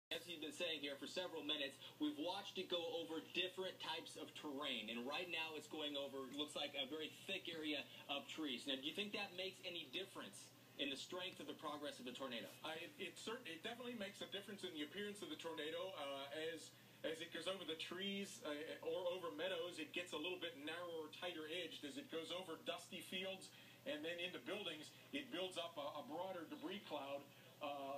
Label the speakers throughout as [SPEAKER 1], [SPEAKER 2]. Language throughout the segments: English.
[SPEAKER 1] As you've been saying here for several minutes, we've watched it go over different types of terrain, and right now it's going over, looks like a very thick area of trees. Now, do you think that makes any difference in the strength of the progress of the tornado?
[SPEAKER 2] It definitely makes a difference in the appearance of the tornado. As it goes over the trees or over meadows, it gets a little bit narrower, tighter edged. As it goes over dusty fields and then into buildings, it builds up a broader debris cloud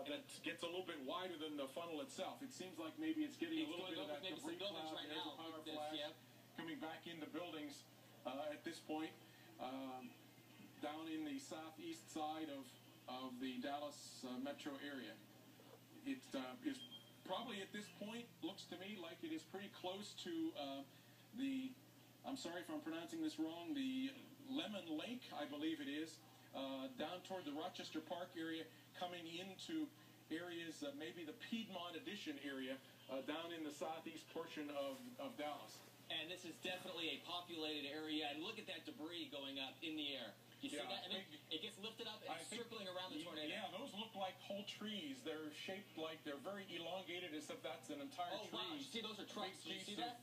[SPEAKER 2] that gets a little bit wider than the funnel itself. It seems like maybe it's getting a little bit of that debris cloud
[SPEAKER 1] right now,
[SPEAKER 2] power flash coming back into buildings at this point. Down in the southeast side of the Dallas metro area. It is probably at this point, looks to me like it is pretty close to I'm sorry if I'm pronouncing this wrong, the Lemon Lake, I believe it is, down toward the Rochester Park area, coming into areas, maybe the Piedmont Edition area, down in the southeast portion of Dallas.
[SPEAKER 1] And this is definitely a populated area, and look at that debris going up in the air. You see that? And it gets lifted up and circling around the tornado.
[SPEAKER 2] Yeah, those look like whole trees. They're shaped like they're very elongated, as if that's an entire tree.
[SPEAKER 1] Wow. You see, those are trucks. Do you see that?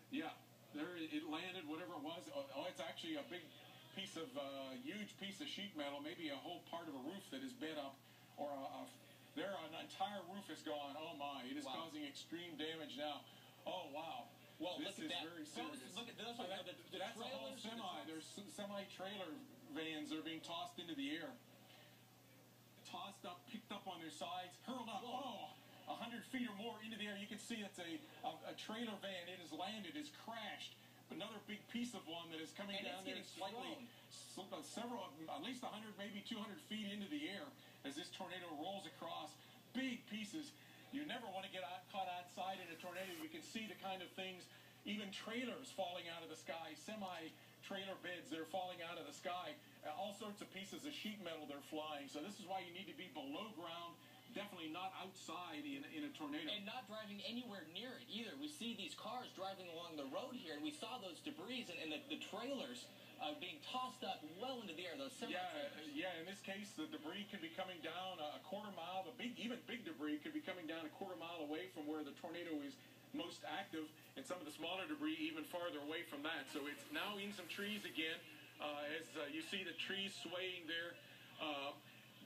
[SPEAKER 2] Yeah, there it landed, whatever it was. Oh, it's actually a big piece of, huge piece of sheet metal, maybe a whole part of a roof that is bent up, or an entire roof is gone. Oh my, it is causing extreme damage now. Oh wow.
[SPEAKER 1] Well,
[SPEAKER 2] this
[SPEAKER 1] look at
[SPEAKER 2] is
[SPEAKER 1] that.
[SPEAKER 2] very serious.
[SPEAKER 1] Look at those.
[SPEAKER 2] That's a whole semi. There's semi-trailer vans that are being tossed into the air. Tossed up, picked up on their sides, hurled up, 100 feet or more into the air. You can see it's a trailer van. It has landed, has crashed. Another big piece of one that is coming down there slightly, several, at least 100, maybe 200 feet into the air as this tornado rolls across. Big pieces. You never want to get caught outside in a tornado. You can see the kind of things, even trailers falling out of the sky, semi-trailer beds that are falling out of the sky, all sorts of pieces of sheet metal that are flying. So this is why you need to be below ground, definitely not outside in a tornado.
[SPEAKER 1] And not driving anywhere near it either. We see these cars driving along the road here, and we saw those debris and the trailers being tossed up well into the air, those semi-trailers.
[SPEAKER 2] Yeah, in this case, the debris could be coming down a quarter mile. Even big debris could be coming down a quarter mile away from where the tornado is most active, and some of the smaller debris even farther away from that. So it's now in some trees again, as you see the trees swaying there.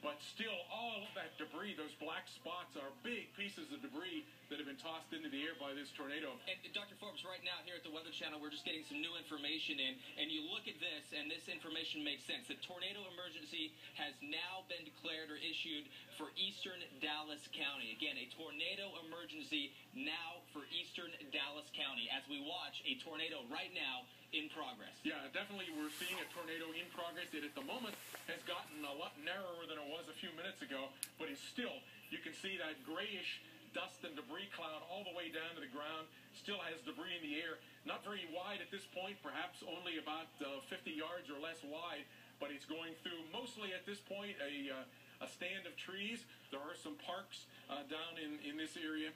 [SPEAKER 2] But still, all of that debris, those black spots, are big pieces of debris that have been tossed into the air by this tornado.
[SPEAKER 1] And Dr. Forbes, right now here at the Weather Channel, we're just getting some new information in, and you look at this, and this information makes sense. The tornado emergency has now been declared or issued for eastern Dallas County. Again, a tornado emergency now for eastern Dallas County as we watch a tornado right now in progress.
[SPEAKER 2] Yeah, definitely we're seeing a tornado in progress. It at the moment has gotten a lot narrower than it was a few minutes ago, but it's still, you can see that grayish dust and debris cloud all the way down to the ground. Still has debris in the air. Not very wide at this point, perhaps only about 50 yards or less wide, but it's going through mostly at this point a stand of trees. There are some parks down in this area.